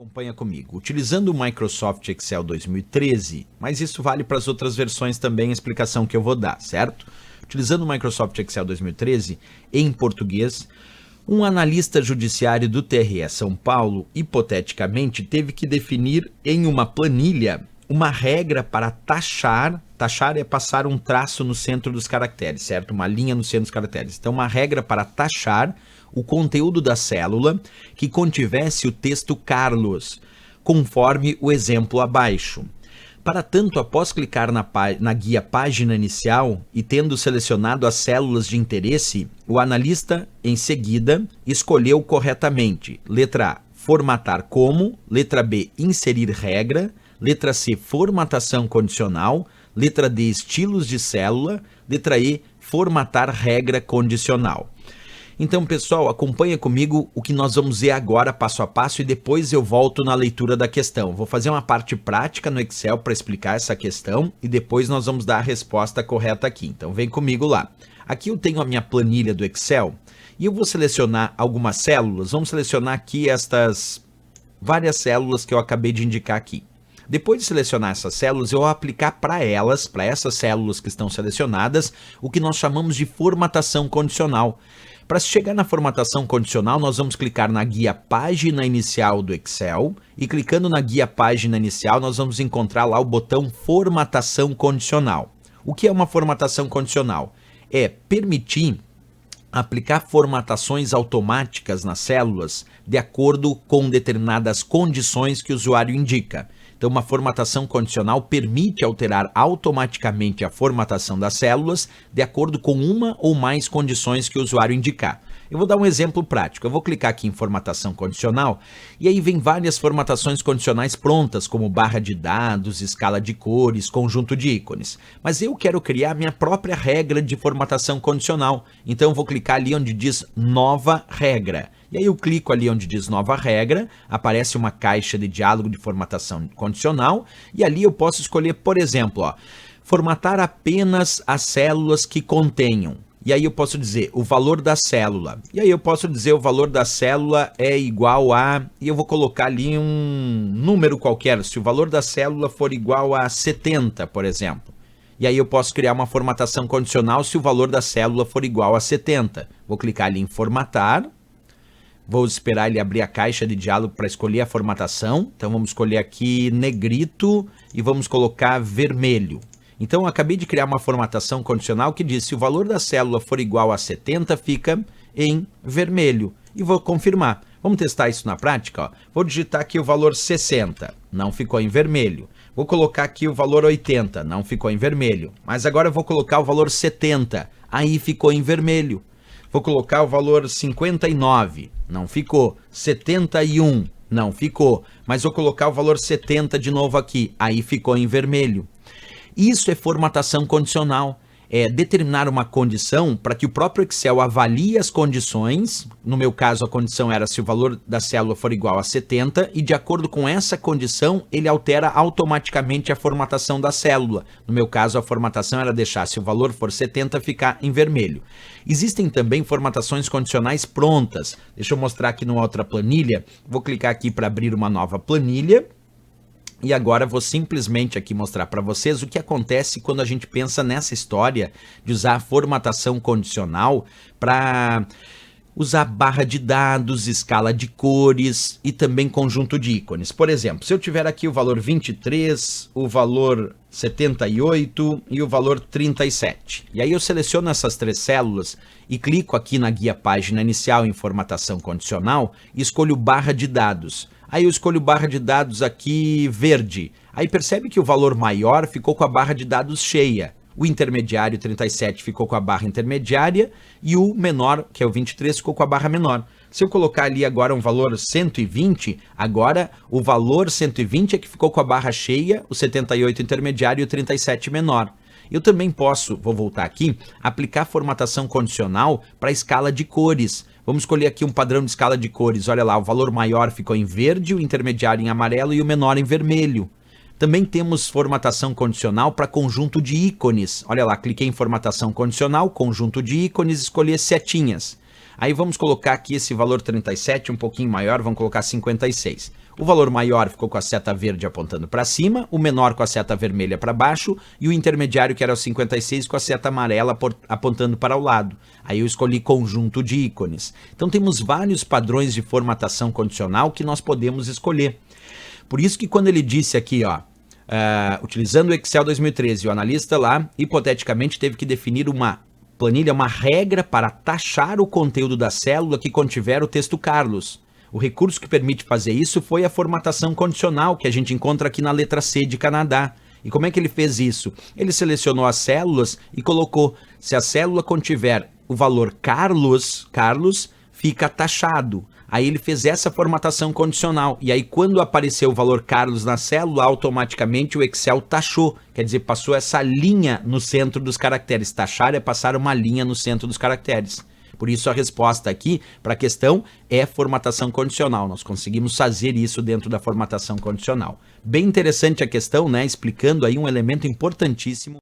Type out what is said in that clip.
Acompanha comigo. Utilizando o Microsoft Excel 2013, mas isso vale para as outras versões também, a explicação que eu vou dar, certo? Utilizando o Microsoft Excel 2013, em português, um analista judiciário do TRE São Paulo, hipoteticamente, teve que definir em uma planilha uma regra para taxar é passar um traço no centro dos caracteres, certo? Uma linha no centro dos caracteres. Então, uma regra para taxar o conteúdo da célula que contivesse o texto Carlos, conforme o exemplo abaixo. Para tanto, após clicar na guia Página Inicial e tendo selecionado as células de interesse, o analista, em seguida, escolheu corretamente: letra A, formatar como, letra B, inserir regra, letra C, formatação condicional, letra D, estilos de célula, letra E, formatar regra condicional. Então, pessoal, acompanha comigo o que nós vamos ver agora passo a passo e depois eu volto na leitura da questão. Vou fazer uma parte prática no Excel para explicar essa questão e depois nós vamos dar a resposta correta aqui. Então, vem comigo lá. Aqui eu tenho a minha planilha do Excel e eu vou selecionar algumas células. Vamos selecionar aqui estas várias células que eu acabei de indicar aqui. Depois de selecionar essas células, eu vou aplicar para essas células que estão selecionadas, o que nós chamamos de formatação condicional. Para chegar na formatação condicional, nós vamos clicar na guia Página Inicial do Excel e clicando na guia Página Inicial, nós vamos encontrar lá o botão Formatação Condicional. O que é uma formatação condicional? É permitir aplicar formatações automáticas nas células de acordo com determinadas condições que o usuário indica. Então, uma formatação condicional permite alterar automaticamente a formatação das células de acordo com uma ou mais condições que o usuário indicar. Eu vou dar um exemplo prático. Eu vou clicar aqui em formatação condicional e aí vem várias formatações condicionais prontas, como barra de dados, escala de cores, conjunto de ícones. Mas eu quero criar minha própria regra de formatação condicional. Então, eu vou clicar ali onde diz Nova Regra. E aí eu clico ali onde diz Nova Regra, aparece uma caixa de diálogo de formatação condicional e ali eu posso escolher, por exemplo, formatar apenas as células que contenham. E aí eu posso dizer o valor da célula. E aí eu posso dizer o valor da célula é igual a... E eu vou colocar ali um número qualquer, se o valor da célula for igual a 70, por exemplo. E aí eu posso criar uma formatação condicional se o valor da célula for igual a 70. Vou clicar ali em formatar. Vou esperar ele abrir a caixa de diálogo para escolher a formatação. Então vamos escolher aqui negrito e vamos colocar vermelho. Então eu acabei de criar uma formatação condicional que diz se o valor da célula for igual a 70, fica em vermelho. E vou confirmar. Vamos testar isso na prática? Vou digitar aqui o valor 60, não ficou em vermelho. Vou colocar aqui o valor 80, não ficou em vermelho. Mas agora eu vou colocar o valor 70, aí ficou em vermelho. Vou colocar o valor 59, não ficou. 71, não ficou. Mas vou colocar o valor 70 de novo aqui, aí ficou em vermelho. Isso é formatação condicional. É determinar uma condição para que o próprio Excel avalie as condições. No meu caso, a condição era se o valor da célula for igual a 70 e de acordo com essa condição, ele altera automaticamente a formatação da célula. No meu caso, a formatação era deixar se o valor for 70, ficar em vermelho. Existem também formatações condicionais prontas. Deixa eu mostrar aqui numa outra planilha. Vou clicar aqui para abrir uma nova planilha. E agora vou simplesmente aqui mostrar para vocês o que acontece quando a gente pensa nessa história de usar a formatação condicional para usar barra de dados, escala de cores e também conjunto de ícones. Por exemplo, se eu tiver aqui o valor 23, o valor 78 e o valor 37. E aí eu seleciono essas três células e clico aqui na guia Página Inicial em formatação condicional e escolho barra de dados. Aí eu escolho barra de dados aqui verde. Aí percebe que o valor maior ficou com a barra de dados cheia. O intermediário 37 ficou com a barra intermediária e o menor, que é o 23, ficou com a barra menor. Se eu colocar ali agora um valor 120, agora o valor 120 é que ficou com a barra cheia, o 78 intermediário e o 37 menor. Eu também posso, vou voltar aqui, aplicar formatação condicional para a escala de cores. Vamos escolher aqui um padrão de escala de cores. Olha lá, o valor maior ficou em verde, o intermediário em amarelo e o menor em vermelho. Também temos formatação condicional para conjunto de ícones. Olha lá, cliquei em formatação condicional, conjunto de ícones, escolhi setinhas. Aí vamos colocar aqui esse valor 37, um pouquinho maior, vamos colocar 56. O valor maior ficou com a seta verde apontando para cima, o menor com a seta vermelha para baixo e o intermediário, que era o 56, com a seta amarela apontando para o lado. Aí eu escolhi conjunto de ícones. Então temos vários padrões de formatação condicional que nós podemos escolher. Por isso que quando ele disse aqui, ó, utilizando o Excel 2013, o analista lá, hipoteticamente, teve que definir uma planilha, uma regra para taxar o conteúdo da célula que contiver o texto Carlos. O recurso que permite fazer isso foi a formatação condicional, que a gente encontra aqui na letra C de Canadá. E como é que ele fez isso? Ele selecionou as células e colocou, se a célula contiver o valor Carlos, fica taxado. Aí ele fez essa formatação condicional. E aí quando apareceu o valor Carlos na célula, automaticamente o Excel taxou. Quer dizer, passou essa linha no centro dos caracteres. Taxar é passar uma linha no centro dos caracteres. Por isso a resposta aqui para a questão é formatação condicional. Nós conseguimos fazer isso dentro da formatação condicional. Bem interessante a questão, né? Explicando aí um elemento importantíssimo.